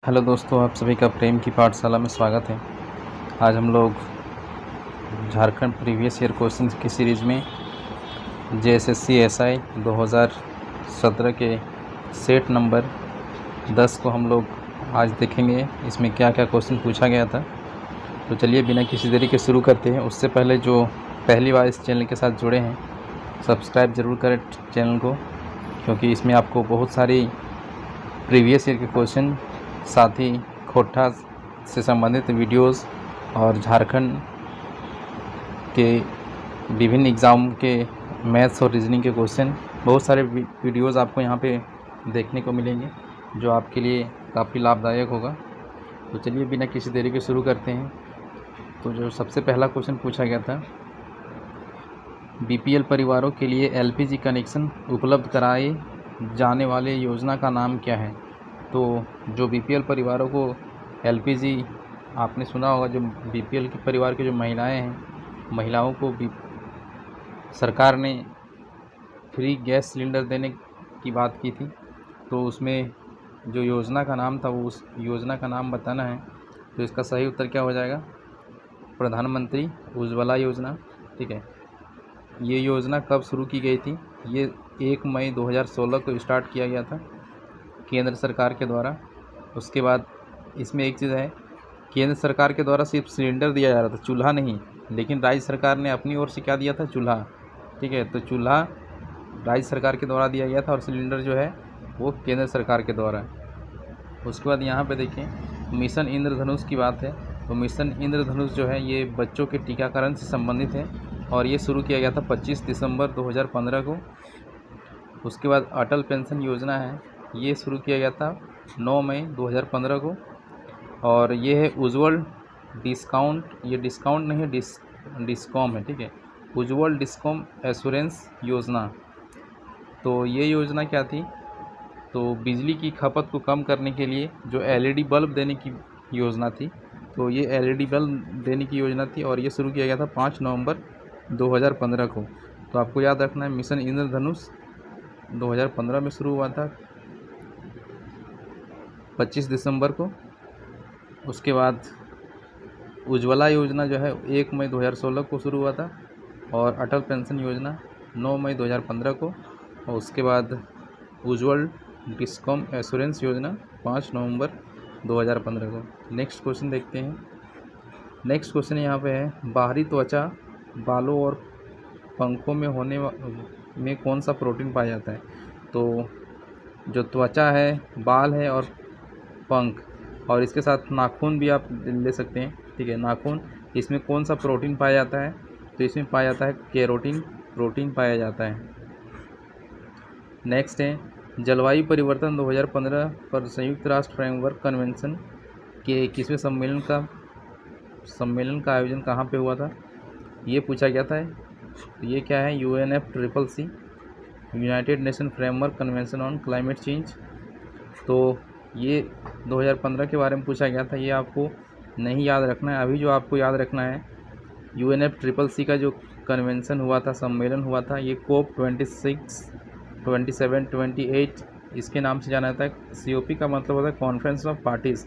Hello दोस्तों, आप सभी का प्रेम की पाठशाला में स्वागत है। आज हम लोग झारखंड प्रीवियस ईयर क्वेश्चन की सीरीज़ में जेएसएससी एसआई 2017 के सेट नंबर 10 को हम लोग आज देखेंगे। इसमें क्या क्या क्वेश्चन पूछा गया था। तो चलिए बिना किसी देरी के शुरू करते हैं। उससे पहले जो पहली बार इस चैनल के साथ जुड़े हैं, सब्सक्राइब ज़रूर करें चैनल को, क्योंकि इसमें आपको बहुत सारी प्रीवियस ईयर के क्वेश्चन, साथ ही खोटा से संबंधित वीडियोस और झारखंड के विभिन्न एग्ज़ाम के मैथ्स और रीजनिंग के क्वेश्चन, बहुत सारे वीडियोस आपको यहाँ पे देखने को मिलेंगे, जो आपके लिए काफ़ी लाभदायक होगा। तो चलिए बिना किसी देरी के शुरू करते हैं। तो जो सबसे पहला क्वेश्चन पूछा गया था, बीपीएल परिवारों के लिए एलपीजी कनेक्शन उपलब्ध कराए जाने वाले योजना का नाम क्या है। तो जो बीपीएल परिवारों को एलपीजी, आपने सुना होगा, जो बीपीएल के परिवार की जो महिलाएं हैं, महिलाओं को भी सरकार ने फ्री गैस सिलेंडर देने की बात की थी। तो उसमें जो योजना का नाम था, वो उस योजना का नाम बताना है। तो इसका सही उत्तर क्या हो जाएगा? प्रधानमंत्री उज्ज्वला योजना। ठीक है, ये योजना कब शुरू की गई थी? ये 1 मई 2016 को स्टार्ट किया गया था केंद्र सरकार के द्वारा। उसके बाद इसमें एक चीज़ है, केंद्र सरकार के द्वारा सिर्फ सिलेंडर दिया जा रहा था, चूल्हा नहीं। लेकिन राज्य सरकार ने अपनी ओर से क्या दिया था? चूल्हा। ठीक है, तो चूल्हा राज्य सरकार के द्वारा दिया गया था और सिलेंडर जो है वो केंद्र सरकार के द्वारा। उसके बाद यहाँ पे देखें, मिशन इंद्रधनुष की बात है। तो मिशन इंद्रधनुष जो है ये बच्चों के टीकाकरण से संबंधित है और ये शुरू किया गया था 25 दिसंबर 2015 को। उसके बाद अटल पेंशन योजना है, ये शुरू किया गया था 9 मई 2015 को। और ये है उज्ज्वल डिस्काउंट, ये डिस्काउंट नहीं है, डिस्कॉम है। ठीक है, उज्ज्वल डिस्कॉम एश्योरेंस योजना। तो ये योजना क्या थी? तो बिजली की खपत को कम करने के लिए जो एलईडी बल्ब देने की योजना थी, तो ये एलईडी बल्ब देने की योजना थी और ये शुरू किया गया था 5 नवंबर 2015 को। तो आपको याद रखना है, मिशन इंद्रधनुष 2015 में शुरू हुआ था 25 दिसंबर को। उसके बाद उज्ज्वला योजना जो है 1 मई 2016 को शुरू हुआ था और अटल पेंशन योजना 9 मई 2015 को। और उसके बाद उज्ज्वल डिस्कॉम एश्योरेंस योजना 5 नवंबर 2015 को। नेक्स्ट क्वेश्चन देखते हैं। नेक्स्ट क्वेश्चन यहाँ पे है, बाहरी त्वचा, बालों और पंखों में में कौन सा प्रोटीन पाया जाता है। तो जो त्वचा है, बाल है और पंख, और इसके साथ नाखून भी आप ले सकते हैं। ठीक है, नाखून, इसमें कौन सा प्रोटीन पाया जाता है? तो इसमें पाया जाता है केरोटीन प्रोटीन पाया जाता है। नेक्स्ट है, जलवायु परिवर्तन 2015 पर संयुक्त राष्ट्र फ्रेमवर्क कन्वेंशन के 21वें सम्मेलन का आयोजन कहाँ पे हुआ था? ये पूछा गया था। तो ये क्या है? UNFCCC, United nation framework convention on climate change. तो ये 2015 के बारे में पूछा गया था, ये आपको नहीं याद रखना है। अभी जो आपको याद रखना है, UNFCCC का जो कन्वेंशन हुआ था, सम्मेलन हुआ था, ये COP 26, 27, 28 इसके नाम से जाना जाता है। COP का मतलब होता है कॉन्फ्रेंस ऑफ पार्टीज़।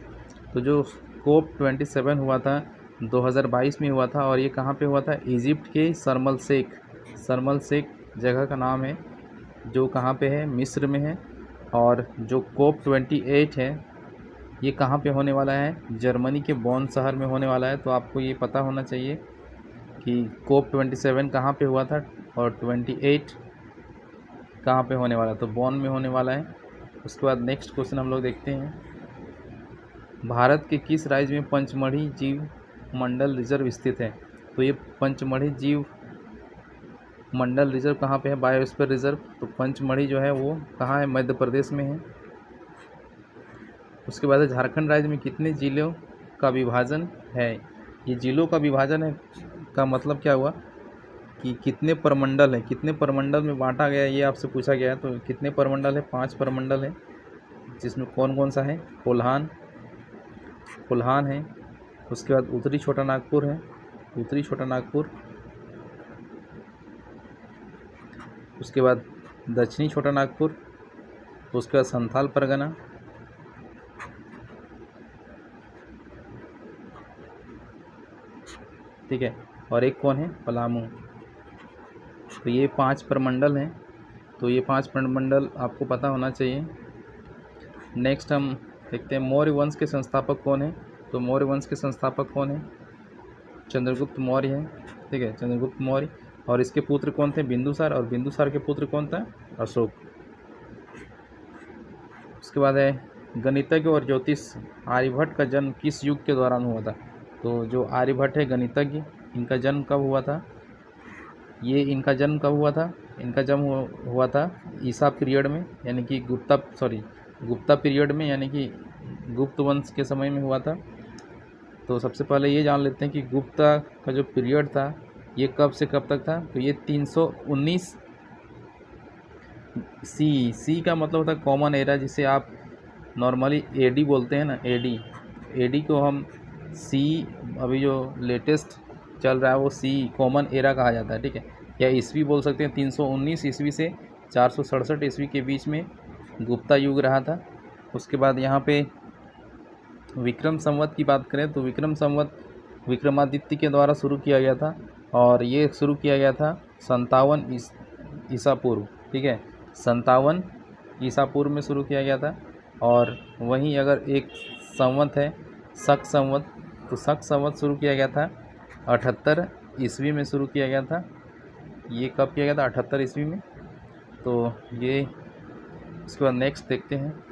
तो जो COP 27 हुआ था 2022 में हुआ था और ये कहाँ पे हुआ था? इजिप्ट के शर्म एल शेख जगह का नाम है, जो कहाँ पे है? मिस्र में है। और जो COP 28 है, ये कहाँ पे होने वाला है? जर्मनी के बॉन शहर में होने वाला है। तो आपको ये पता होना चाहिए कि COP 27 कहाँ पे हुआ था और 28 कहाँ पे होने वाला है। तो बॉन में होने वाला है। उसके बाद नेक्स्ट क्वेश्चन हम लोग देखते हैं, भारत के किस राज्य में पंचमढ़ी जीव मंडल रिजर्व स्थित है? तो ये पंचमढ़ी जीव मंडल रिजर्व कहाँ पे है? Biosphere reserve. तो पंचमढ़ी जो है वो कहाँ है? मध्य प्रदेश में है। उसके बाद झारखंड राज्य में कितने जिलों का विभाजन है? ये जिलों का विभाजन है का मतलब क्या हुआ कि कितने प्रमंडल है, कितने प्रमंडल में बांटा गया है, ये आपसे पूछा गया है। तो कितने प्रमंडल है? 5 प्रमंडल है, जिसमें कौन कौन सा है? कोल्हान है। उसके बाद उत्तरी छोटा नागपुर है, उत्तरी छोटा नागपुर। उसके बाद दक्षिणी छोटा नागपुर। उसके बाद संथाल परगना। ठीक है, और एक कौन है, पलामू। तो ये 5 प्रमंडल हैं, तो ये 5 प्रमंडल आपको पता होना चाहिए। नेक्स्ट हम देखते हैं मौर्य वंश के संस्थापक कौन है। तो मौर्य वंश के संस्थापक कौन है, चंद्रगुप्त मौर्य है, ठीक है, चंद्रगुप्त मौर्य। और इसके पुत्र कौन थे, बिंदुसार, और बिंदुसार के पुत्र कौन था, अशोक। उसके बाद है गणितज्ञ और ज्योतिष आर्यभट्ट का जन्म किस युग के दौरान हुआ था। तो जो आर्यभट्ट है गणितज्ञ, इनका जन्म कब हुआ था, ये इनका जन्म कब हुआ था, इनका जन्म हुआ था ईसा पीरियड में, यानी कि गुप्ता पीरियड में, यानी कि गुप्त वंश के समय में हुआ था। तो सबसे पहले ये जान लेते हैं कि गुप्ता का जो पीरियड था ये कब से कब तक था। तो ये 319 सी का मतलब होता है कॉमन एरा, जिसे आप नॉर्मली एडी बोलते हैं ना, एडी को हम सी, अभी जो लेटेस्ट चल रहा है वो सी कॉमन एरा कहा जाता है, ठीक है, या ईस्वी बोल सकते हैं। 319 ईस्वी से 467 ईस्वी के बीच में गुप्ता युग रहा था। उसके बाद यहाँ पे विक्रम संवत की बात करें तो विक्रम संवत विक्रमादित्य के द्वारा शुरू किया गया था, और ये शुरू किया गया था 57 ईसा पूर्व, ठीक है, 57 ईसा पूर्व में शुरू किया गया था। और वहीं अगर एक संवत है शक संवत, तो शक संवत शुरू किया गया था 78 ईस्वी में शुरू किया गया था। ये कब किया गया था, 78 ईस्वी में। तो ये इसके बाद नेक्स्ट देखते हैं।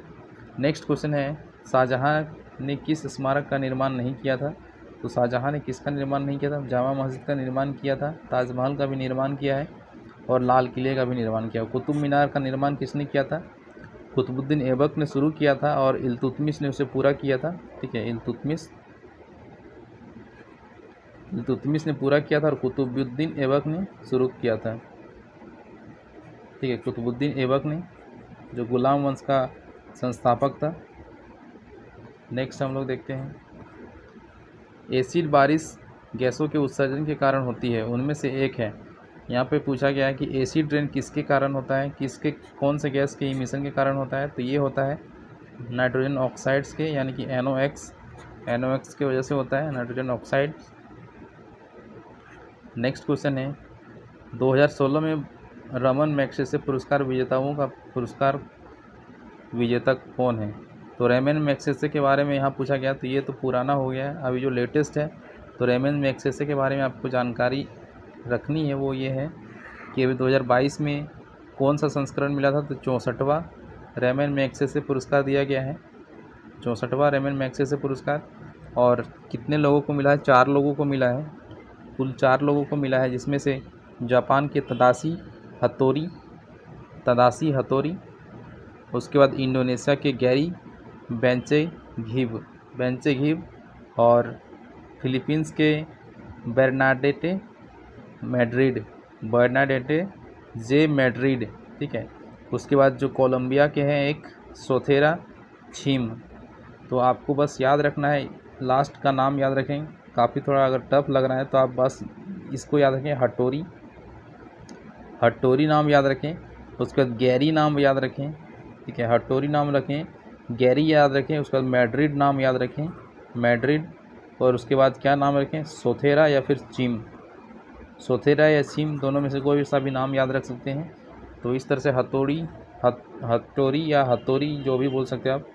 नेक्स्ट क्वेश्चन है शाहजहाँ ने किस स्मारक का निर्माण नहीं किया था। तो शाहजहाँ ने किसका निर्माण नहीं किया था, जामा मस्जिद का निर्माण किया था, ताजमहल का भी निर्माण किया है, और लाल किले का भी निर्माण किया। कुतुब मीनार का निर्माण किसने किया था, कुतुबुद्दीन ऐबक ने शुरू किया था, और इल्तुतमिश ने उसे पूरा किया था, ठीक है, इल्तुतमिश ने पूरा किया था, और कुतुबुद्दीन ऐबक ने शुरू किया था, ठीक है, कुतुबुद्दीन ऐबक ने, जो गुलाम वंश का संस्थापक था। नेक्स्ट हम लोग देखते हैं एसिड बारिश गैसों के उत्सर्जन के कारण होती है, उनमें से एक है। यहाँ पे पूछा गया है कि एसिड रेन किसके कारण होता है, कौन से गैस के इमिशन के कारण होता है। तो ये होता है नाइट्रोजन ऑक्साइड्स के, यानी कि NOx के वजह से होता है, नाइट्रोजन ऑक्साइड। नेक्स्ट क्वेश्चन है 2016 में रमन मैग्सेसे पुरस्कार विजेताओं का पुरस्कार विजेता कौन है। तो रमन मैग्सेसे के बारे में यहाँ पूछा गया, तो ये तो पुराना हो गया है, अभी जो लेटेस्ट है। तो रमन मैग्सेसे के बारे में आपको जानकारी रखनी है, वो ये है कि अभी 2022 में कौन सा संस्करण मिला था। तो 64वां रमन मैग्सेसे पुरस्कार दिया गया है, 64वां रमन मैग्सेसे पुरस्कार। और कितने लोगों को मिला है, 4 लोगों को मिला है, कुल 4 लोगों को मिला है, जिसमें से जापान के तदाशी हतोरी, उसके बाद इंडोनेशिया के गैरी बेंचेघिब, और फिलीपींस के बर्नाडेटे मैड्रिड, ठीक है। उसके बाद जो कोलंबिया के हैं एक सोथेरा छीम। तो आपको बस याद रखना है, लास्ट का नाम याद रखें, काफ़ी थोड़ा अगर टफ लग रहा है तो आप बस इसको याद रखें, हटोरी नाम याद रखें। उसके बाद गैरी नाम याद रखें, ठीक है, हटोरी नाम रखें, गैरी याद रखें। उसके बाद मैड्रिड नाम याद रखें, और उसके बाद क्या नाम रखें, सोथेरा या फिर चीम, सोथेरा या चीम, दोनों में से कोई सा भी नाम याद रख सकते हैं। तो इस तरह से हटोरी या हतोरी जो भी बोल सकते हैं आप,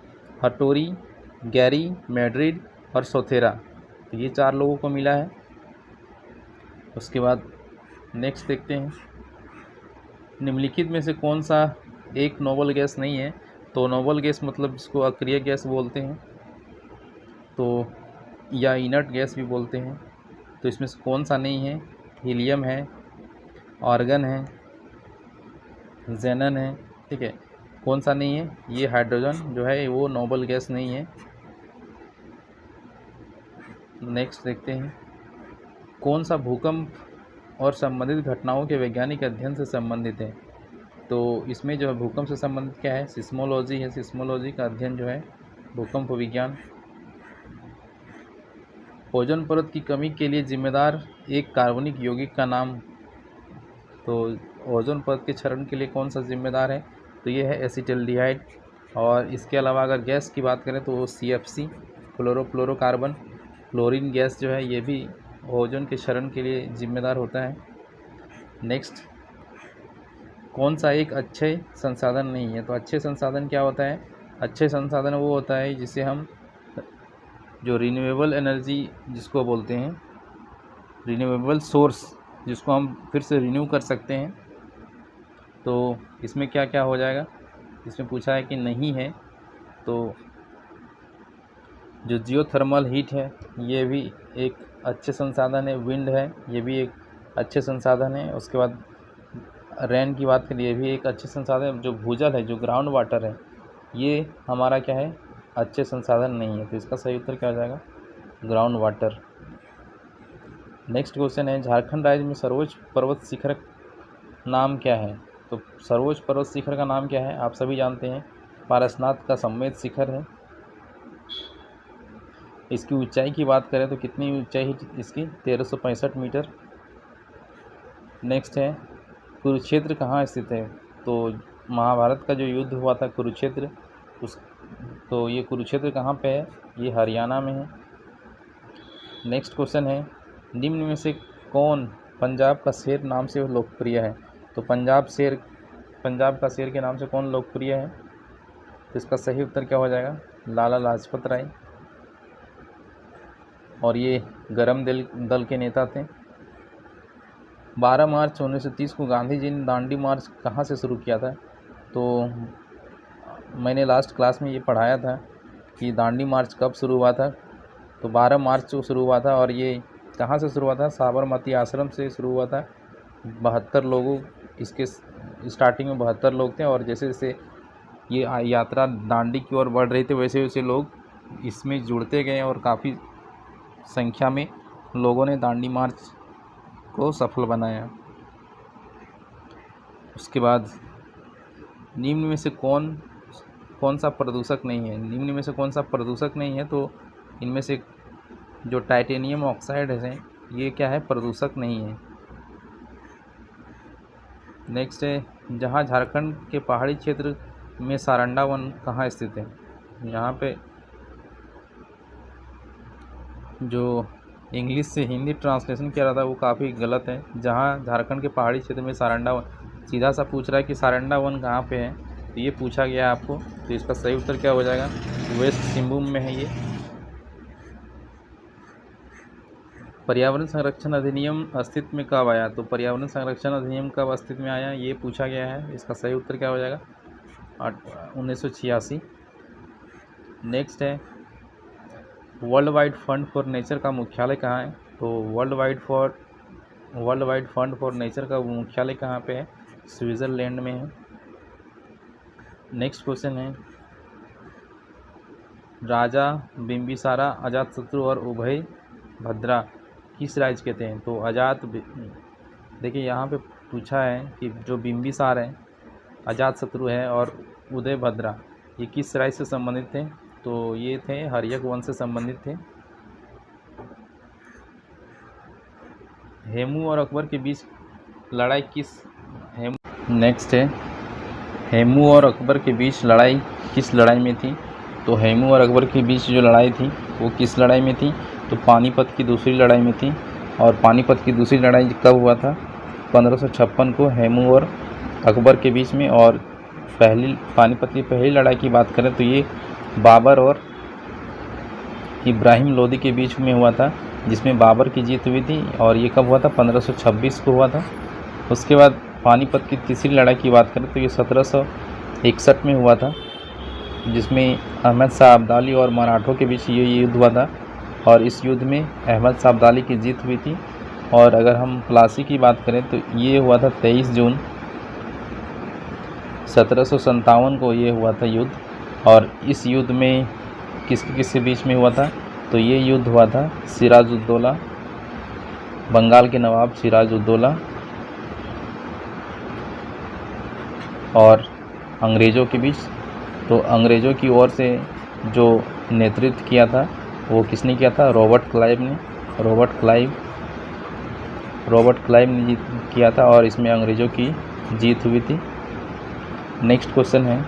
हटोरी, गैरी, मैड्रिड और सोथेरा, तो ये 4 लोगों को मिला है। उसके बाद नेक्स्ट देखते हैं निम्नलिखित में से कौन सा एक नोबल गैस नहीं है। तो नोबल गैस मतलब जिसको अक्रिय गैस बोलते हैं, तो या इनर्ट गैस भी बोलते हैं। तो इसमें से कौन सा नहीं है, हीलियम है, आर्गन है, जेनन है, ठीक है, कौन सा नहीं है, ये हाइड्रोजन जो है वो नोबल गैस नहीं है। नेक्स्ट देखते हैं कौन सा भूकंप और संबंधित घटनाओं के वैज्ञानिक अध्ययन से संबंधित है। तो इसमें जो है भूकंप से संबंधित क्या है, सिस्मोलॉजी है, सिस्मोलॉजी का अध्ययन जो है भूकंप विज्ञान। ओजोन परत की कमी के लिए जिम्मेदार एक कार्बनिक यौगिक का नाम। तो ओजोन परत के क्षरण के लिए कौन सा जिम्मेदार है, तो ये है एसिटल्डिहाइड। और इसके अलावा अगर गैस की बात करें तो वो CFC, क्लोरोफ्लोरोकार्बन, क्लोरीन गैस जो है ये भी ओजोन के क्षरण के लिए जिम्मेदार होता है। नेक्स्ट, कौन सा एक अच्छे संसाधन नहीं है? तो अच्छे संसाधन क्या होता है? अच्छे संसाधन वो होता है जिसे हम जो रिन्यूएबल एनर्जी जिसको बोलते हैं, रिन्यूएबल सोर्स जिसको हम फिर से रिन्यू कर सकते हैं। तो इसमें क्या क्या हो जाएगा? इसमें पूछा है कि नहीं है, तो जो जियोथर्मल हीट है ये भी एक अच्छे संसाधन है। विंड है, ये भी एक अच्छे संसाधन है। उसके बाद रेन की बात करिए, ये भी एक अच्छे संसाधन है। जो भूजल है, जो ग्राउंड वाटर है, ये हमारा क्या है? अच्छे संसाधन नहीं है। तो इसका सही उत्तर क्या हो जाएगा? Ground water. नेक्स्ट क्वेश्चन है, झारखंड राज्य में सर्वोच्च पर्वत शिखर नाम क्या है? तो सर्वोच्च पर्वत शिखर का नाम क्या है? आप सभी जानते हैं, पारसनाथ का सम्मेद शिखर है। इसकी ऊंचाई की बात करें तो कितनी ऊंचाई है इसकी? 1365 मीटर। नेक्स्ट है, कुरुक्षेत्र कहाँ स्थित है? तो महाभारत का जो युद्ध हुआ था कुरुक्षेत्र, तो ये कुरुक्षेत्र कहाँ पे है? ये हरियाणा में है। नेक्स्ट क्वेश्चन है, निम्न में से कौन पंजाब का शेर नाम से लोकप्रिय है? तो पंजाब का शेर के नाम से कौन लोकप्रिय है? तो इसका सही उत्तर क्या हो जाएगा? लाला लाजपत राय। और ये गरम दल के नेता थे। 12 मार्च 1930 को गांधी जी ने दांडी मार्च कहाँ से शुरू किया था? तो मैंने लास्ट क्लास में ये पढ़ाया था कि दांडी मार्च कब शुरू हुआ था। तो 12 मार्च को शुरू हुआ था। और ये कहाँ से शुरू हुआ था? साबरमती आश्रम से शुरू हुआ था। 72 लोगों, इसके स्टार्टिंग में 72 लोग थे, और जैसे जैसे ये यात्रा दांडी की ओर बढ़ रही थी वैसे वैसे लोग इसमें जुड़ते गए और काफ़ी संख्या में लोगों ने दांडी मार्च को सफल बनाया। उसके बाद निम्न में से कौन सा प्रदूषक नहीं है? निम्न में से कौन सा प्रदूषक नहीं है? तो इनमें से जो टाइटेनियम ऑक्साइड है ये क्या है? प्रदूषक नहीं है। नेक्स्ट है, जहाँ झारखंड के पहाड़ी क्षेत्र में सारंडा वन कहाँ स्थित है? यहाँ पे जो इंग्लिश से हिंदी ट्रांसलेशन किया रहा था वो काफ़ी गलत है। जहाँ झारखंड के पहाड़ी क्षेत्र में सारंडा वन, सीधा सा पूछ रहा है कि सारंडा वन कहाँ पे है, तो ये पूछा गया आपको। तो इसका सही उत्तर क्या हो जाएगा? वेस्ट सिंहभूम में है ये। पर्यावरण संरक्षण अधिनियम अस्तित्व में कब आया? तो पर्यावरण संरक्षण अधिनियम कब अस्तित्व में आया, ये पूछा गया है। इसका सही उत्तर क्या हो जाएगा? 1986। नेक्स्ट है, world wide fund for nature का मुख्यालय कहाँ है? तो world wide fund for nature का मुख्यालय कहाँ पे है? स्विट्ज़रलैंड में है। नेक्स्ट क्वेश्चन है, राजा बिंबिसारा, अजातशत्रु और उभय भद्रा किस राज्य के थे? तो देखिए यहाँ पे पूछा है कि जो बिंबिसार है, अजातशत्रु है और उदय भद्रा, ये किस राज्य से संबंधित थे? तो ये थे हर्यक वंश से संबंधित थे। हेमू और अकबर के बीच लड़ाई नेक्स्ट है, हेमू और अकबर के बीच लड़ाई किस लड़ाई में थी? तो हेमू और अकबर के बीच जो लड़ाई थी वो किस लड़ाई में थी? तो पानीपत की दूसरी लड़ाई में थी। और पानीपत की दूसरी लड़ाई कब हुआ था? 1556 को हेमू और अकबर के बीच में। और पानीपत की पहली लड़ाई की बात करें तो ये बाबर और इब्राहिम लोदी के बीच में हुआ था, जिसमें बाबर की जीत हुई थी। और ये कब हुआ था? 1526 को हुआ था। उसके बाद पानीपत की तीसरी लड़ाई की बात करें तो ये 1761 में हुआ था, जिसमें अहमद शाह अब्दाली और मराठों के बीच ये युद्ध हुआ था। और इस युद्ध में अहमद शाह अब्दाली की जीत हुई थी। और अगर हम प्लासी की बात करें तो ये हुआ था 23 जून 1757 को ये हुआ था युद्ध। और इस युद्ध में किसके बीच में हुआ था? तो ये युद्ध हुआ था सिराजुद्दौला, बंगाल के नवाब सिराजुद्दौला और अंग्रेज़ों के बीच। तो अंग्रेज़ों की ओर से जो नेतृत्व किया था वो किसने किया था? रॉबर्ट क्लाइव ने किया था। और इसमें अंग्रेज़ों की जीत हुई थी। नेक्स्ट क्वेश्चन है,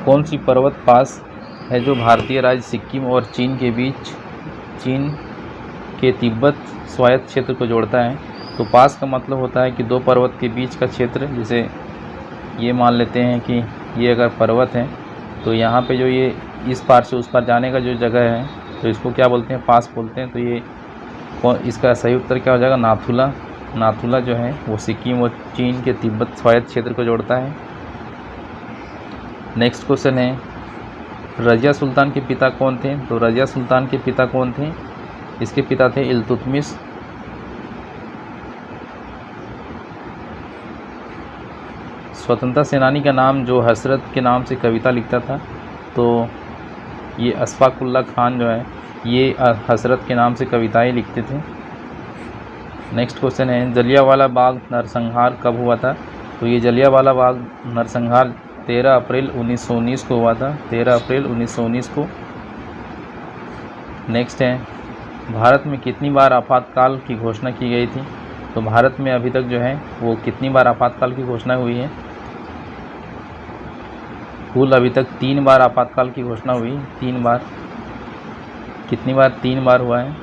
कौन सी पर्वत पास है जो भारतीय राज्य सिक्किम और चीन के तिब्बत स्वायत्त क्षेत्र को जोड़ता है। तो पास का मतलब होता है कि दो पर्वत के बीच का क्षेत्र, जैसे ये मान लेते हैं कि ये अगर पर्वत है तो यहाँ पे जो ये इस पार से उस पार जाने का जो जगह है तो इसको क्या बोलते हैं, पास बोलते हैं। तो ये इसका सही उत्तर क्या हो जाएगा, नाथुला। नाथुला जो है वो सिक्किम और चीन के तिब्बत स्वायत्त क्षेत्र को जोड़ता है। नेक्स्ट क्वेश्चन है, रजिया सुल्तान के पिता कौन थे? तो रजिया सुल्तान के पिता कौन थे? इसके पिता थे इल्तुतमिश। स्वतंत्रता सेनानी का नाम जो हसरत के नाम से कविता लिखता था, तो ये अशफाकुल्ला खान जो है ये हसरत के नाम से कविताएं लिखते थे। नेक्स्ट क्वेश्चन है, जलियांवाला बाग नरसंहार कब हुआ था? तो ये जलियांवाला बाग नरसंहार 13 अप्रैल 1919 को हुआ था, 13 अप्रैल 1919 को। नेक्स्ट है, भारत में कितनी बार आपातकाल की घोषणा की गई थी? तो भारत में अभी तक जो है वो कितनी बार आपातकाल की घोषणा हुई है? कुल अभी तक 3 बार आपातकाल की घोषणा हुई, 3 बार। कितनी बार? 3 बार हुआ है।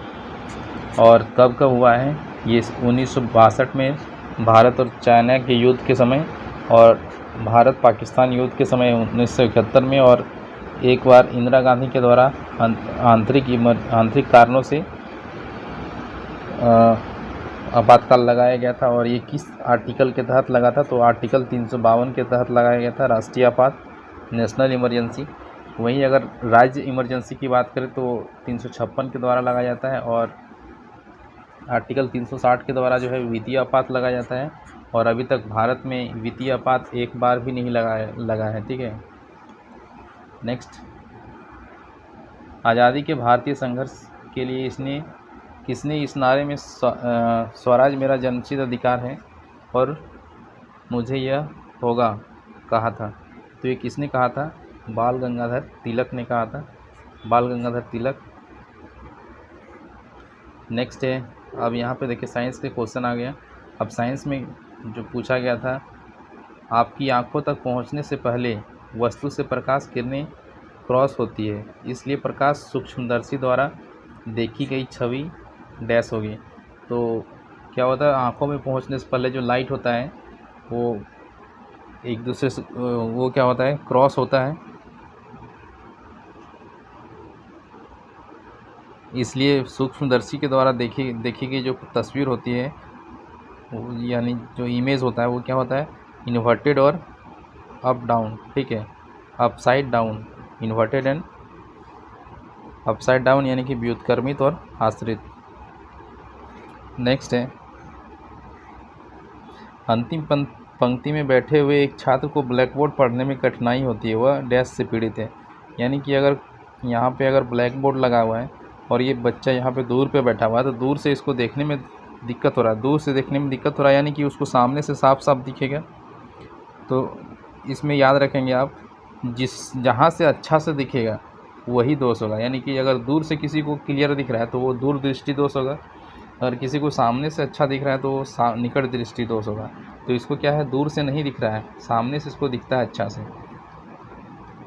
और कब कब हुआ है? ये 1962 में भारत और चाइना के युद्ध के समय, और भारत पाकिस्तान युद्ध के समय 1971 में, और एक बार इंदिरा गांधी के द्वारा आंतरिक कारणों से आपातकाल लगाया गया था। और ये किस आर्टिकल के तहत लगा था? तो आर्टिकल 352 के तहत लगाया गया था, राष्ट्रीय आपात, नेशनल इमरजेंसी। वहीं अगर राज्य इमरजेंसी की बात करें तो 356 के द्वारा लगाया जाता है, और आर्टिकल 360 के द्वारा जो है वित्तीय आपात लगाया जाता है। और अभी तक भारत में वित्तीय आपात एक बार भी नहीं लगा है। ठीक है। नेक्स्ट, आज़ादी के भारतीय संघर्ष के लिए किसने इस नारे में स्वराज मेरा जन्मसिद्ध अधिकार है और मुझे यह होगा कहा था? तो ये किसने कहा था? बाल गंगाधर तिलक ने कहा था, बाल गंगाधर तिलक। नेक्स्ट है, अब यहाँ पे देखिए साइंस के क्वेश्चन आ गया। अब साइंस में जो पूछा गया था, आपकी आंखों तक पहुँचने से पहले वस्तु से प्रकाश किरणें क्रॉस होती है, इसलिए प्रकाश सूक्ष्मदर्शी द्वारा देखी गई छवि डैश होगी। तो क्या होता है, आंखों में पहुँचने से पहले जो लाइट होता है वो एक दूसरे से वो क्या होता है, क्रॉस होता है, इसलिए सूक्ष्मदर्शी के द्वारा देखी गई जो तस्वीर होती है, यानी जो इमेज होता है वो क्या होता है, इन्वर्टेड और अप डाउन। ठीक है, upside down, inverted and upside down, यानी कि व्युत्क्रमित और आश्रित। नेक्स्ट है, अंतिम पंक्ति में बैठे हुए एक छात्र को ब्लैक बोर्ड पढ़ने में कठिनाई होती है, वह डैश से पीड़ित है। यानी कि अगर यहाँ पे अगर ब्लैक बोर्ड लगा हुआ है और ये बच्चा यहाँ पे दूर पे बैठा हुआ है, तो दूर से इसको देखने में दिक्कत हो रहा है, दूर से देखने में दिक्कत हो रहा है, यानी कि उसको सामने से साफ साफ दिखेगा। तो इसमें याद रखेंगे आप, जहाँ से अच्छा से दिखेगा वही दोष होगा। यानी कि अगर दूर से किसी को क्लियर दिख रहा है तो वो दूर दृष्टि दोष होगा, अगर किसी को सामने से अच्छा दिख रहा है तो वो निकट दृष्टि दोष होगा। तो इसको क्या है, दूर से नहीं दिख रहा है, सामने से इसको दिखता है अच्छा से।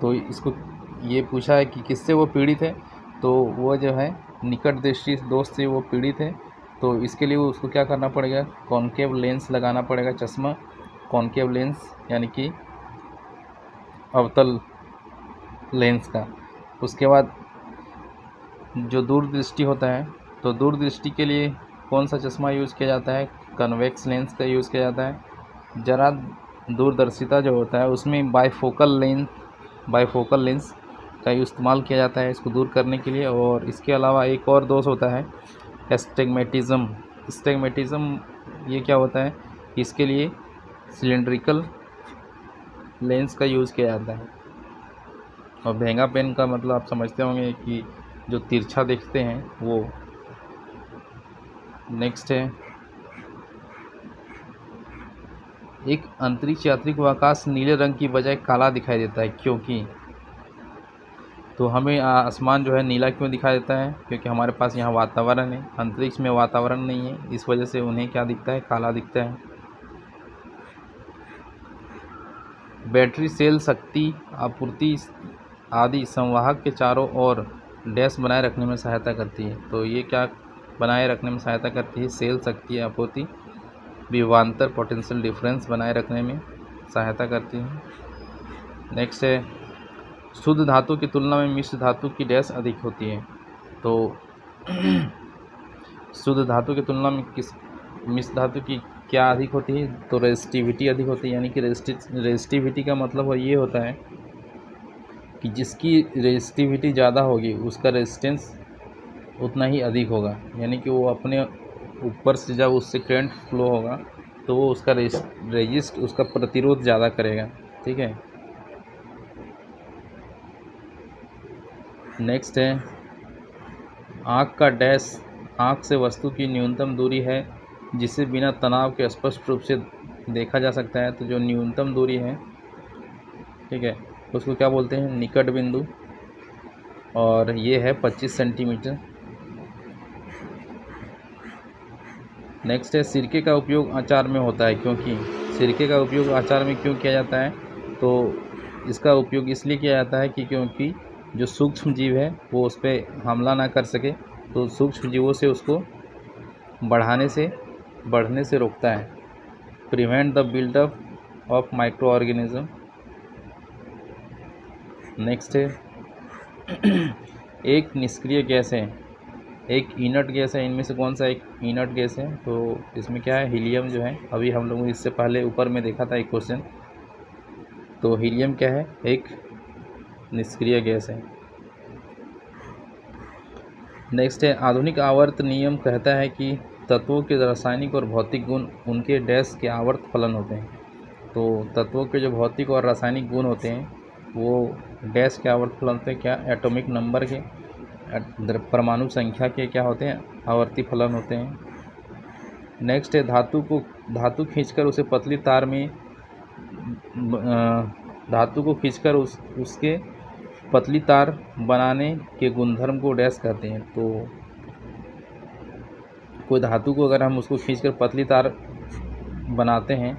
तो इसको ये पूछा है कि किससे वो पीड़ित है, तो वो जो है निकट दृष्टि दोष से वो पीड़ित है। तो इसके लिए उसको क्या करना पड़ेगा, कॉन्केव लेंस लगाना पड़ेगा, चश्मा, कॉन्केव लेंस यानी कि अवतल लेंस का। उसके बाद जो दूरदृष्टि होता है, तो दूरदृष्टि के लिए कौन सा चश्मा यूज़ किया जाता है, कन्वेक्स लेंस का यूज़ किया जाता है। ज़रा दूरदर्शिता जो होता है उसमें बाइफोकल लेंस का इस्तेमाल किया जाता है इसको दूर करने के लिए। और इसके अलावा एक और दोष होता है एस्टिग्मेटिज्म। ये क्या होता है, इसके लिए सिलेंड्रिकल लेंस का यूज़ किया जाता है। और भेंगा पेन का मतलब आप समझते होंगे कि जो तिरछा देखते हैं वो। नेक्स्ट है, एक अंतरिक्ष यात्री को आकाश नीले रंग की बजाय काला दिखाई देता है, क्योंकि तो हमें आसमान जो है नीला क्यों दिखाई देता है, क्योंकि हमारे पास यहाँ वातावरण है, अंतरिक्ष में वातावरण नहीं है, इस वजह से उन्हें क्या दिखता है, काला दिखता है। बैटरी सेल शक्ति आपूर्ति आदि संवाहक के चारों ओर डैश बनाए रखने में सहायता करती है। तो ये क्या बनाए रखने में सहायता करती है। सेल शक्ति आपूर्ति विभवांतर पोटेंशियल डिफरेंस बनाए रखने में सहायता करती है। नेक्स्ट है शुद्ध धातु की तुलना में मिश्र धातु की डैश अधिक होती है। तो शुद्ध धातु की तुलना में मिश्र धातु की क्या अधिक होती है? तो रेजिस्टिविटी अधिक होती है। यानी कि रेजिस्टिविटी का मतलब ये होता है कि जिसकी रेजिस्टिविटी ज़्यादा होगी उसका रेजिस्टेंस उतना ही अधिक होगा। यानी कि वो अपने ऊपर से जब उससे करंट फ्लो होगा तो वो उसका उसका प्रतिरोध ज़्यादा करेगा। ठीक है। नेक्स्ट है आँख का डैश आँख से वस्तु की न्यूनतम दूरी है जिसे बिना तनाव के स्पष्ट रूप से देखा जा सकता है। तो जो न्यूनतम दूरी है, ठीक है, उसको क्या बोलते हैं? निकट बिंदु, और ये है 25 सेंटीमीटर। नेक्स्ट है सिरके का उपयोग अचार में होता है। क्योंकि सिरके का उपयोग अचार में क्यों किया जाता है? तो इसका उपयोग इसलिए किया जाता है कि क्योंकि जो सूक्ष्म जीव है वो उस पर हमला ना कर सके, तो सूक्ष्म जीवों से उसको बढ़ने से रोकता है। Prevent the buildup of micro organism. Next है एक निष्क्रिय गैस है, एक इनर्ट गैस है। इनमें से कौन सा एक इनर्ट गैस है? तो इसमें क्या है? हीलियम जो है। अभी हम लोगों ने इससे पहले ऊपर में देखा था एक क्वेश्चन। तो हीलियम क्या है? एक निष्क्रिय गैस है। नेक्स्ट है आधुनिक आवर्त नियम कहता है कि तत्वों के रासायनिक और भौतिक गुण उनके डैश के आवर्त फलन होते हैं। तो तत्वों के जो भौतिक और रासायनिक गुण होते हैं वो डैश के आवर्त फलन होते हैं। क्या? एटॉमिक नंबर के, परमाणु संख्या के क्या होते हैं? आवर्ती फलन होते हैं। नेक्स्ट है धातु खींचकर उसे पतली तार में धातु को खींचकर उसके पतली तार बनाने के गुणधर्म को डैश कहते हैं। तो कोई धातु को अगर हम उसको खींचकर पतली तार बनाते हैं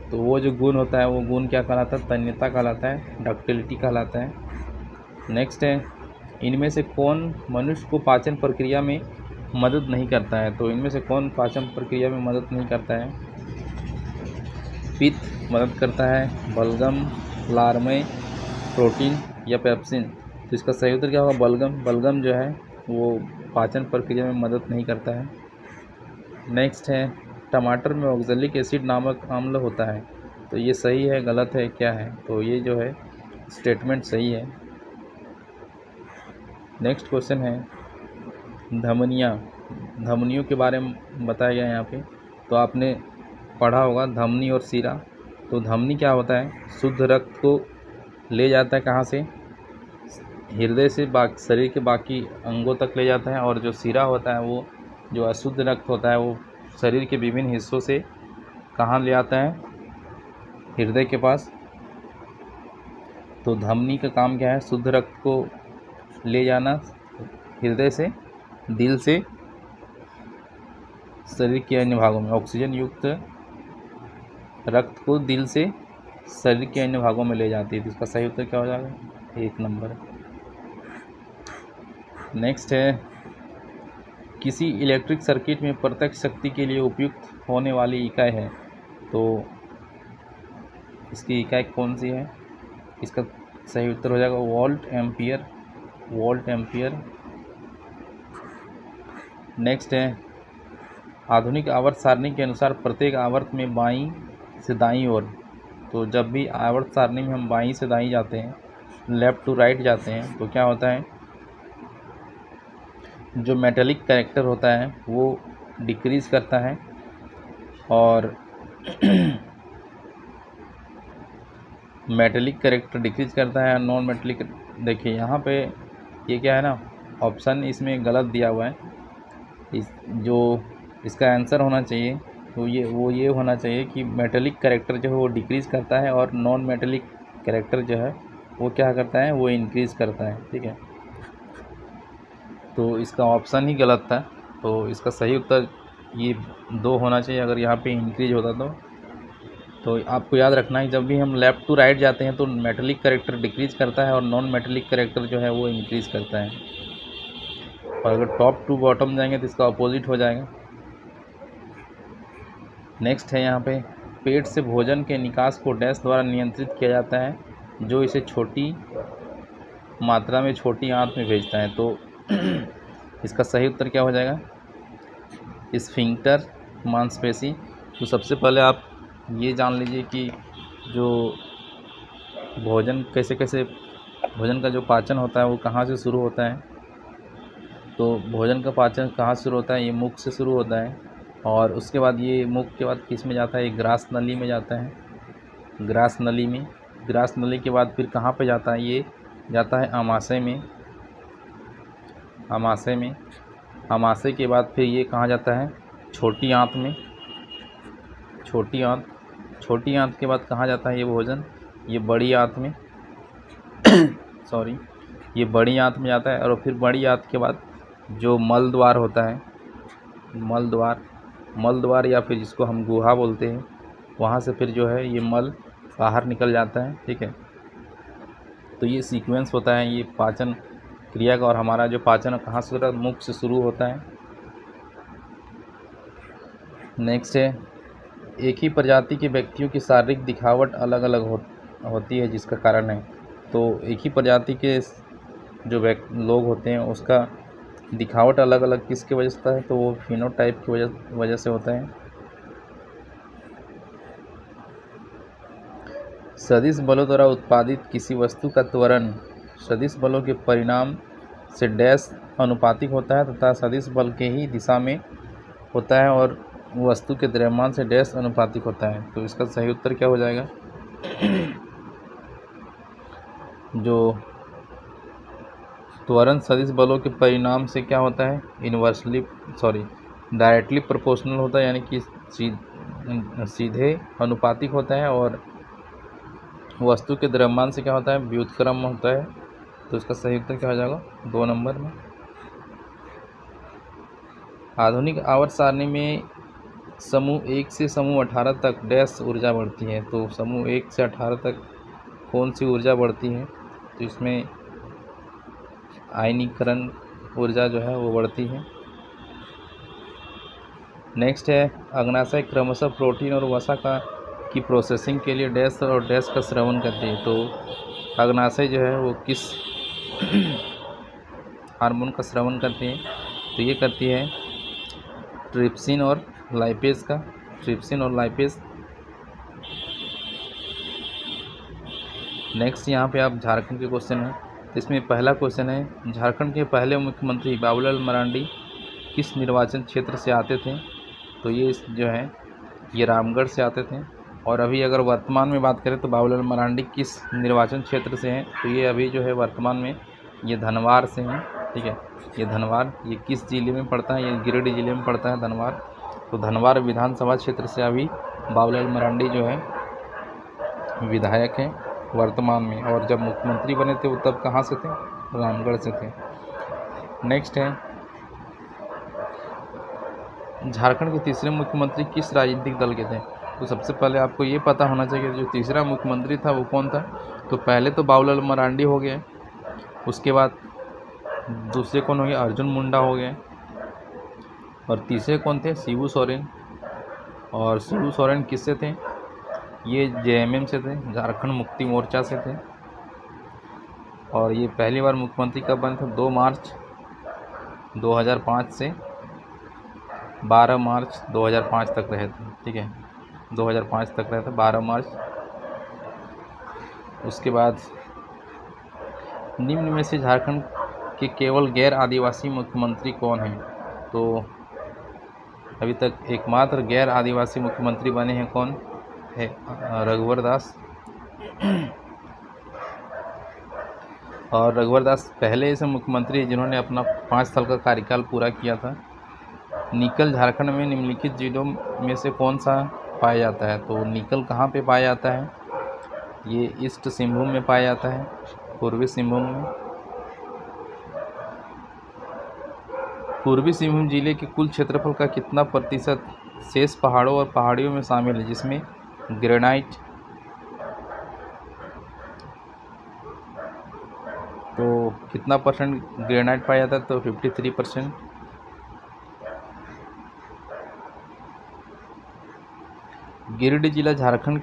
तो वो जो गुण होता है वो गुण क्या कहलाता है? तन्यता कहलाता है, डक्टिलिटी कहलाता है। नेक्स्ट है इनमें से कौन मनुष्य को पाचन प्रक्रिया में मदद नहीं करता है? तो इनमें से कौन पाचन प्रक्रिया में मदद नहीं करता है? पित्त मदद करता है, बलगम, लार्मे, प्रोटीन या पेप्सिन। तो इसका सही उत्तर क्या होगा? बलगम जो है वो पाचन प्रक्रिया में मदद नहीं करता है। नेक्स्ट है टमाटर में ऑक्जेलिक एसिड नामक अम्ल होता है। तो ये सही है, गलत है, क्या है? तो ये जो है स्टेटमेंट सही है। नेक्स्ट क्वेश्चन है धमनियों के बारे में बताया गया है यहाँ पे। तो आपने पढ़ा होगा धमनी और सीरा। तो धमनी क्या होता है? शुद्ध रक्त को ले जाता है कहाँ से? हृदय से शरीर के बाकी अंगों तक ले जाता है। और जो सीरा होता है वो जो अशुद्ध रक्त होता है वो शरीर के विभिन्न हिस्सों से कहाँ ले आता है? हृदय के पास। तो धमनी का काम क्या है? शुद्ध रक्त को ले जाना हृदय से, दिल से शरीर के अन्य भागों में। ऑक्सीजन युक्त रक्त को दिल से शरीर के अन्य भागों में ले जाती है। तो इसका सही उत्तर क्या हो जाएगा? 1 नंबर। नेक्स्ट है किसी इलेक्ट्रिक सर्किट में प्रत्यक्ष शक्ति के लिए उपयुक्त होने वाली इकाई है। तो इसकी इकाई कौन सी है? इसका सही उत्तर हो जाएगा वोल्ट एम्पियर। नेक्स्ट है आधुनिक आवर्त सारणी के अनुसार प्रत्येक आवर्त में बाईं से दाईं ओर। तो जब भी आवर्त सारणी में हम बाईं से दाईं जाते हैं, लेफ़्ट टू राइट जाते हैं, तो क्या होता है? जो मेटेलिक कैरेक्टर होता है वो डिक्रीज करता है और मेटेलिक कैरेक्टर डिक्रीज करता है। नॉन मेटेलिक, देखिए यहाँ पे ये क्या है ना, ऑप्शन इसमें गलत दिया हुआ है। जो इसका आंसर होना चाहिए तो ये होना चाहिए कि मेटेलिक कैरेक्टर जो है वो डिक्रीज करता है और नॉन मेटेलिक कैरेक्टर जो है वो क्या करता है? वो इंक्रीज़ करता है। ठीक है, तो इसका ऑप्शन ही गलत था। तो इसका सही उत्तर ये 2 होना चाहिए। अगर यहाँ पे इंक्रीज होता तो आपको याद रखना है जब भी हम लेफ़्ट टू राइट जाते हैं तो मेटेलिक कैरेक्टर डिक्रीज करता है और नॉन मेटेलिक कैरेक्टर जो है वो इंक्रीज़ करता है। और अगर टॉप टू बॉटम जाएंगे तो इसका अपोजिट हो जाएगा। नेक्स्ट है यहाँ पे, पेट से भोजन के निकास को डैश द्वारा नियंत्रित किया जाता है जो इसे छोटी मात्रा में छोटी आंत में भेजता है। तो इसका सही उत्तर क्या हो जाएगा, स्फिंक्टर मांसपेशी। तो सबसे पहले आप ये जान लीजिए कि जो भोजन भोजन का जो पाचन होता है वो कहाँ से शुरू होता है। तो भोजन का पाचन कहाँ शुरू होता है, ये मुख से शुरू होता है और उसके बाद ये मुख के बाद किस में जाता है, ये ग्रास नली में जाता है, ग्रास नली में। ग्रास नली के बाद फिर कहाँ पे जाता है, ये जाता है आमाशय में। आमाशय के बाद फिर ये कहाँ जाता है, छोटी आंत में। छोटी आंत के बाद कहाँ जाता है ये भोजन, ये बड़ी आंत में ये बड़ी आंत में जाता है। और फिर बड़ी आंत के बाद जो मल द्वार होता है, मल द्वार या फिर जिसको हम गुहा बोलते हैं, वहाँ से फिर जो है ये मल बाहर निकल जाता है। ठीक है, तो ये सीक्वेंस होता है ये पाचन क्रिया का। और हमारा जो पाचन कहाँ से होता है, मुख से शुरू होता है। नेक्स्ट है, एक ही प्रजाति के व्यक्तियों की शारीरिक दिखावट अलग अलग होती है जिसका कारण है। तो एक ही प्रजाति के जो लोग होते हैं उसका दिखावट अलग अलग किसकी वजह से होता है, तो वो फिनोटाइप की वजह से होता है। सदिश बलों द्वारा उत्पादित किसी वस्तु का त्वरण सदिश बलों के परिणाम से डैश अनुपातिक होता है तथा सदिश बल के ही दिशा में होता है और वस्तु के द्रव्यमान से डैश अनुपातिक होता है। तो इसका सही उत्तर क्या हो जाएगा, जो त्वरण सदिश बलों के परिणाम से क्या होता है, डायरेक्टली प्रोपोर्शनल होता है, यानी कि सीधे अनुपातिक होता है। और वस्तु के द्रव्यमान से क्या होता है, व्युत्क्रम होता है। तो इसका सही उत्तर क्या हो जाएगा, 2 नंबर में। आधुनिक आवर्त सारणी में समूह 1 से समूह 18 तक डैश ऊर्जा बढ़ती है। तो समूह 1 से 18 तक कौन सी ऊर्जा बढ़ती है, तो इसमें आयनीकरण ऊर्जा जो है वो बढ़ती है। नेक्स्ट है, अग्नाशय क्रमशः प्रोटीन और वसा की प्रोसेसिंग के लिए डैश और डैश का स्रवण करती है। तो अग्नाशय जो है वो किस हार्मोन का स्रवण करती है, तो ये करती है ट्रिप्सिन और लाइपेज का। नेक्स्ट यहाँ पे आप झारखंड के क्वेश्चन है, तो इसमें पहला क्वेश्चन है, झारखंड के पहले मुख्यमंत्री बाबूलाल मरांडी किस निर्वाचन क्षेत्र से आते थे। तो ये जो है ये रामगढ़ से आते थे। और अभी अगर वर्तमान में बात करें तो बाबूलाल मरांडी किस निर्वाचन क्षेत्र से हैं, तो ये अभी जो है वर्तमान में ये धनवार से हैं। ठीक है, ये धनवार, ये किस जिले में पड़ता है, ये गिरिडीह जिले में पड़ता है धनवार। तो धनवार विधानसभा क्षेत्र से अभी बाबूलाल मरांडी जो है विधायक हैं वर्तमान में। और जब मुख्यमंत्री बने थे वो तब कहाँ से थे, रामगढ़ से थे। नेक्स्ट है, झारखंड के तीसरे मुख्यमंत्री किस राजनीतिक दल के थे। तो सबसे पहले आपको ये पता होना चाहिए जो तीसरा मुख्यमंत्री था वो कौन था। तो पहले तो बाबूलाल मरांडी हो गए, उसके बाद दूसरे कौन हो गए, अर्जुन मुंडा हो गए, और तीसरे कौन थे, शिबू सोरेन। और शिबू सोरेन किससे थे, ये जेएमएम से थे, झारखंड मुक्ति मोर्चा से थे। और ये पहली बार मुख्यमंत्री कब बने थे, 2 मार्च 2005 से 12 मार्च 2005 तक रहे थे। ठीक है, 2005 तक रहे थे, 12 मार्च। उसके बाद निम्न में से झारखंड के केवल गैर आदिवासी मुख्यमंत्री कौन हैं। तो अभी तक एकमात्र गैर आदिवासी मुख्यमंत्री बने हैं कौन है, रघुवर दास। और रघुवर दास पहले ऐसे मुख्यमंत्री जिन्होंने अपना 5 साल का कार्यकाल पूरा किया था। निकल झारखंड में निम्नलिखित जिलों में से कौन सा पाया जाता है। तो निकल कहाँ पे पाया जाता है, ये ईस्ट सिंहभूम में पाया जाता है, पूर्वी सिंहभूम में। पूर्वी सिंहभूम जिले के कुल क्षेत्रफल का कितना प्रतिशत शेष पहाड़ों और पहाड़ियों में शामिल है, जिसमें ग्रेनाइट। तो कितना परसेंट ग्रेनाइट पाया जाता है? तो 53%। गिरिडीह जिला झारखंड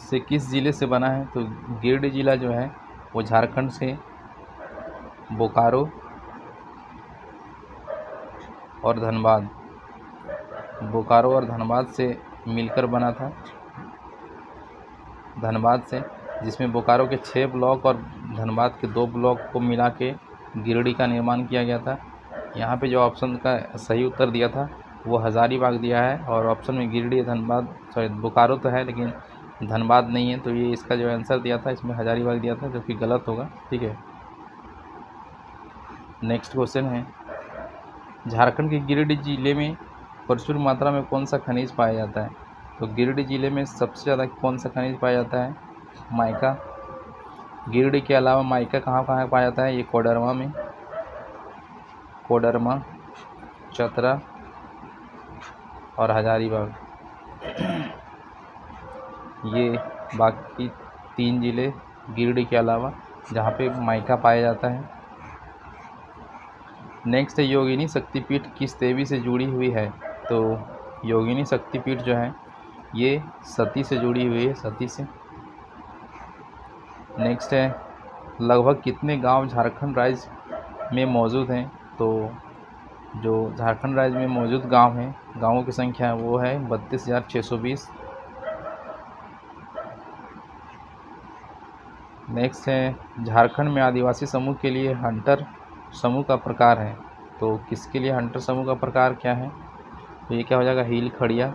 से किस ज़िले से बना है? तो गिरिडीह जिला जो है वो झारखंड से बोकारो और धनबाद से मिलकर बना था। धनबाद से, जिसमें बोकारो के 6 ब्लॉक और धनबाद के 2 ब्लॉक को मिला के गिरिडीह का निर्माण किया गया था। यहाँ पे जो ऑप्शन का सही उत्तर दिया था वो हज़ारीबाग दिया है, और ऑप्शन में गिरिडीह बोकारो तो है लेकिन धनबाद नहीं है, तो ये इसका जो आंसर दिया था इसमें हज़ारीबाग दिया था, जो कि गलत होगा। ठीक है, नेक्स्ट क्वेश्चन है, झारखंड के गिरिडीह जिले में प्रचुर मात्रा में कौन सा खनिज पाया जाता है? तो गिरिडीह जिले में सबसे ज़्यादा कौन सा खनिज पाया जाता है? माइका। गिरिडीह के अलावा माइका कहाँ कहाँ पाया जाता है? ये कोडरमा, चतरा और हज़ारीबाग, ये बाकी 3 ज़िले गिरिडीह के अलावा जहाँ पे माइका पाया जाता है। नेक्स्ट है, योगिनी शक्तिपीठ किस देवी से जुड़ी हुई है? तो योगिनी शक्तिपीठ जो है ये सती से जुड़ी हुई है, सती से। नेक्स्ट है, लगभग कितने गांव झारखंड राज्य में मौजूद हैं? तो जो झारखंड राज्य में मौजूद गांव हैं, गांवों की संख्या वो है 32,620। नेक्स्ट है, झारखंड में आदिवासी समूह के लिए हंटर समूह का प्रकार है। तो किसके लिए हंटर समूह का प्रकार क्या है? तो ये क्या हो जाएगा? हील खड़िया।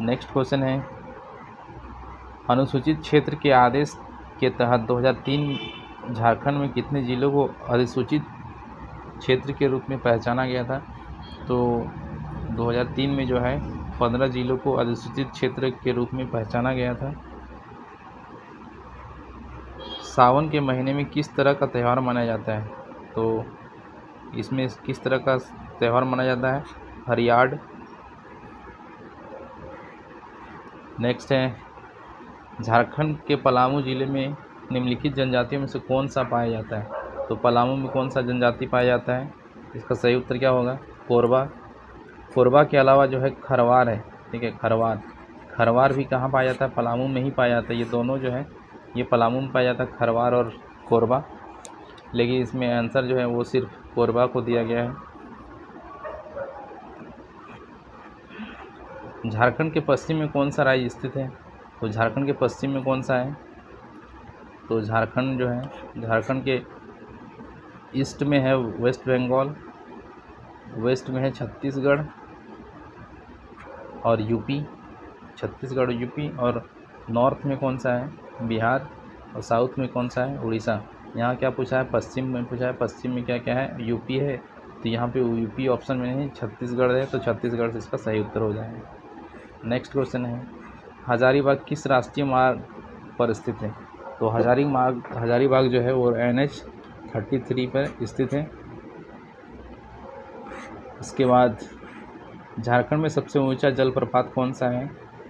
नेक्स्ट क्वेश्चन है, अनुसूचित क्षेत्र के आदेश के तहत 2003 झारखंड में कितने जिलों को अधिसूचित क्षेत्र के रूप में पहचाना गया था? तो 2003 में जो है 15 जिलों को अधिसूचित क्षेत्र के रूप में पहचाना गया था। सावन के महीने में किस तरह का त्यौहार मनाया जाता है? तो इसमें किस तरह का त्यौहार मनाया जाता है? हरियाढ़। नेक्स्ट है, झारखंड के पलामू जिले में निम्नलिखित जनजातियों में से कौन सा पाया जाता है? तो पलामू में कौन सा जनजाति पाया जाता है? इसका सही उत्तर क्या होगा? कोरबा। कोरबा के अलावा जो है खरवार है। ठीक है, खरवार भी कहाँ पाया जाता है? पलामू में ही पाया जाता है। ये दोनों जो है ये पलामू में पाया जाता है, खरवार और कोरबा, लेकिन इसमें आंसर जो है वो सिर्फ कोरबा को दिया गया है। झारखंड के पश्चिम में कौन सा राज्य स्थित है? तो झारखंड के पश्चिम में कौन सा है? तो झारखंड जो है, झारखंड के ईस्ट में है वेस्ट बंगाल, वेस्ट में है छत्तीसगढ़ और यूपी, छत्तीसगढ़ यूपी, और नॉर्थ में कौन सा है? बिहार, और साउथ में कौन सा है? उड़ीसा। यहाँ क्या पूछा है? पश्चिम में पूछा है। पश्चिम में क्या क्या है? यूपी है, तो यहाँ पे यूपी ऑप्शन में नहीं, छत्तीसगढ़ है, तो छत्तीसगढ़ से इसका सही उत्तर हो जाएगा। नेक्स्ट क्वेश्चन है, हज़ारीबाग किस राष्ट्रीय मार्ग पर स्थित है? तो हज़ारीबाग जो है वो NH 33 पर स्थित है। इसके बाद झारखंड में सबसे ऊंचा जलप्रपात कौन सा है?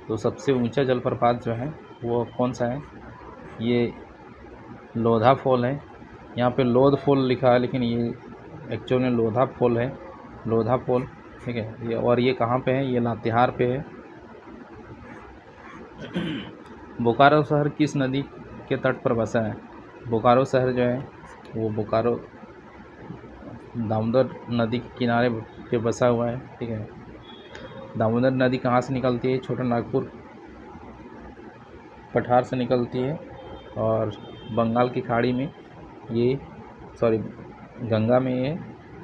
तो सबसे ऊंचा जलप्रपात जो है वो कौन सा है? ये लोधा फॉल है। यहाँ पे लोध फॉल लिखा है लेकिन ये एक्चुअल में लोधा फॉल है, लोधा फॉल। ठीक है, ये और ये कहाँ पे है? ये लातेहार पे है। बोकारो शहर किस नदी के तट पर बसा है? बोकारो शहर जो है वो बोकारो दामोदर नदी के किनारे पे बसा हुआ है। ठीक है, दामोदर नदी कहाँ से निकलती है? छोटा नागपुर पठार से निकलती है, और बंगाल की खाड़ी में ये गंगा में ये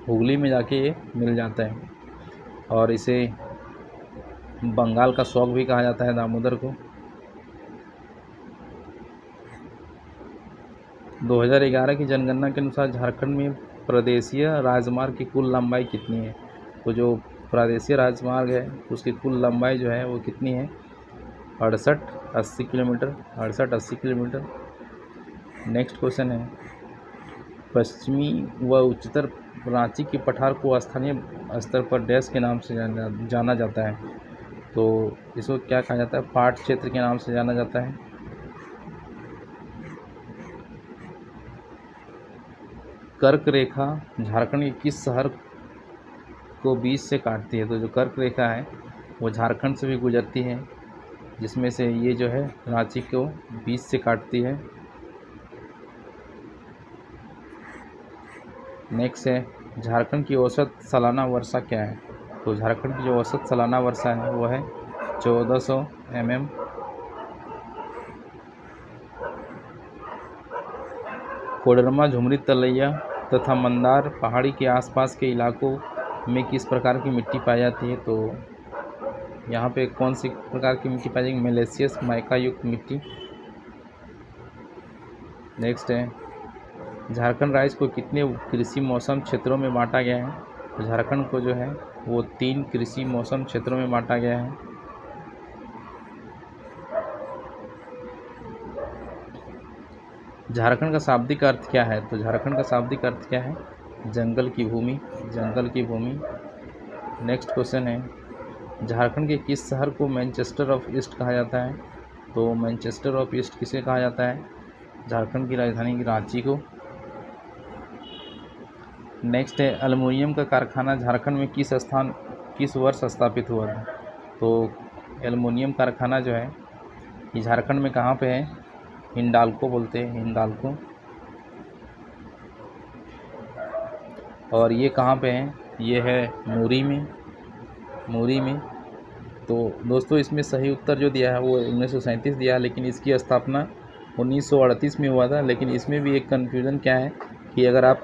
हुगली में जाके ये मिल जाता है, और इसे बंगाल का शौक भी कहा जाता है दामोदर को। 2011 की जनगणना के अनुसार झारखंड में प्रदेशीय राजमार्ग की कुल लंबाई कितनी है? तो जो प्रादेशीय राजमार्ग है उसकी कुल लंबाई जो है वो कितनी है? 68-80 किलोमीटर, 68-80 किलोमीटर। नेक्स्ट क्वेश्चन है, पश्चिमी व उच्चतर रांची की पठार को स्थानीय स्तर पर डैश के नाम से जाना जाता है? तो इसको क्या कहा जाता है? पाट क्षेत्र के नाम से जाना जाता है। कर्क रेखा झारखंड के किस शहर को बीच से काटती है? तो जो कर्क रेखा है वो झारखंड से भी गुजरती है, जिसमें से ये जो है रांची को बीच से काटती है। नेक्स्ट है झारखंड की औसत सालाना वर्षा क्या है? तो झारखंड की जो औसत सालाना वर्षा है वो है 1400 mm। कोडरमा, झुमरी, तलैया तथा मंदार पहाड़ी के आसपास के इलाकों में किस प्रकार की मिट्टी पाई जाती है? तो यहाँ पे कौन सी प्रकार की मिट्टी पाई जाएगी? मेलेसियस माइका युक्त मिट्टी। नेक्स्ट है झारखंड राज्य को कितने कृषि मौसम क्षेत्रों में बांटा गया है? तो झारखंड को जो है वो 3 कृषि मौसम क्षेत्रों में बांटा गया है। झारखंड का शाब्दिक अर्थ क्या है? तो झारखंड का शाब्दिक अर्थ क्या है? जंगल की भूमि, जंगल की भूमि। नेक्स्ट क्वेश्चन है झारखंड के किस शहर को मैनचेस्टर ऑफ ईस्ट कहा जाता है? तो मैनचेस्टर ऑफ ईस्ट किसे कहा जाता है? झारखंड की राजधानी की रांची को। नेक्स्ट है एल्युमिनियम का कारखाना झारखंड में किस वर्ष स्थापित हुआ था? तो एल्युमिनियम कारखाना जो है ये झारखंड में कहाँ पे है? हिंडाल्को बोलते हैं, हिंडाल्को। और ये कहाँ पे है? ये है मुरी में, मुरी में। तो दोस्तों इसमें सही उत्तर जो दिया है वो 1937 दिया है, लेकिन इसकी स्थापना 1938 में हुआ था। लेकिन इसमें भी एक कन्फ्यूज़न क्या है कि अगर आप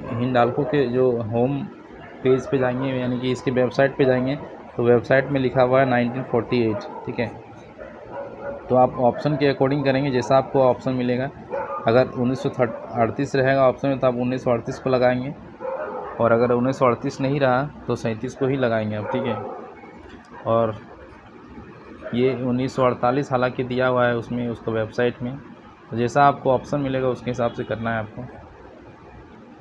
हिंडाल्को के जो होम पेज पे जाएंगे, यानी कि इसके वेबसाइट पे जाएंगे, तो वेबसाइट में लिखा हुआ है 1948, ठीक है। तो आप ऑप्शन के अकॉर्डिंग करेंगे, जैसा आपको ऑप्शन मिलेगा। अगर 1938 रहेगा ऑप्शन में तो आप 1938 को लगाएंगे, और अगर 1938 नहीं रहा तो 37 को ही लगाएंगे आप, ठीक है। और ये 1948 हालांकि दिया हुआ है उसमें, उसको वेबसाइट में, तो जैसा आपको ऑप्शन मिलेगा उसके हिसाब से करना है आपको।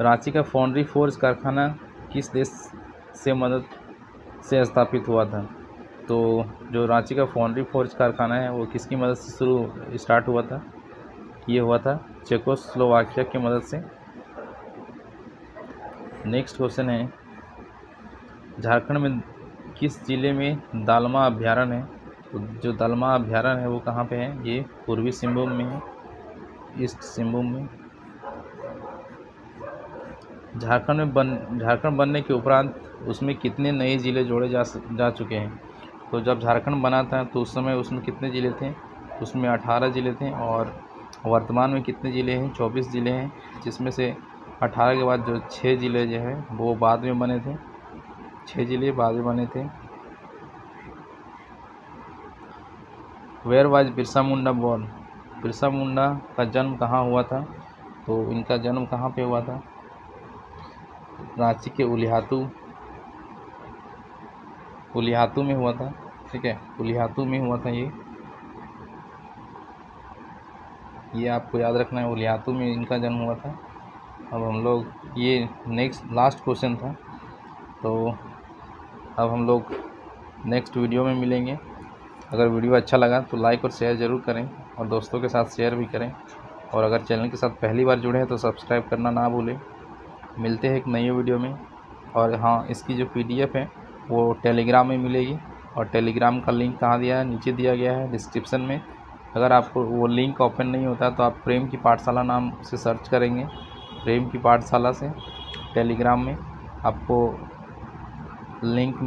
रांची का फाउंड्री फोर्ज कारखाना किस देश से मदद से स्थापित हुआ था? तो जो रांची का फाउंड्री फोर्ज कारखाना है वो किसकी मदद से स्टार्ट हुआ था? ये हुआ था चेकोस्लोवाकिया की मदद से। नेक्स्ट क्वेश्चन है झारखंड में किस जिले में दालमा अभ्यारण्य है? तो जो दालमा अभ्यारण्य है वो कहाँ पे है? ये पूर्वी सिंहभूम में है, ईस्ट सिंहभूम में। झारखंड बनने के उपरांत उसमें कितने नए ज़िले जोड़े जा चुके हैं? तो जब झारखंड बना था तो उस समय उसमें कितने ज़िले थे? उसमें 18 ज़िले थे, और वर्तमान में कितने ज़िले हैं? 24 ज़िले हैं, जिसमें से 18 के बाद जो 6 ज़िले जो है वो बाद में बने थे, 6 ज़िले बाद में बने थे। Where was Birsa Munda born? Birsa Munda का जन्म कहाँ हुआ था? तो इनका जन्म कहाँ पे हुआ था? रांची के उलिहातू में हुआ था, ठीक है, उलिहातू में हुआ था ये आपको याद रखना है, उलिहातू में इनका जन्म हुआ था। अब हम लोग ये नेक्स्ट लास्ट क्वेश्चन था, तो अब हम लोग नेक्स्ट वीडियो में मिलेंगे। अगर वीडियो अच्छा लगा तो लाइक और शेयर ज़रूर करें, और दोस्तों के साथ शेयर भी करें, और अगर चैनल के साथ पहली बार जुड़े हैं तो सब्सक्राइब करना ना भूलें। मिलते हैं एक नई वीडियो में। और हाँ, इसकी जो PDF है वो टेलीग्राम में मिलेगी, और टेलीग्राम का लिंक कहाँ दिया है? नीचे दिया गया है डिस्क्रिप्शन में। अगर आपको वो लिंक ओपन नहीं होता तो आप प्रेम की पाठशाला नाम से सर्च करेंगे, प्रेम की पाठशाला से टेलीग्राम में आपको लिंक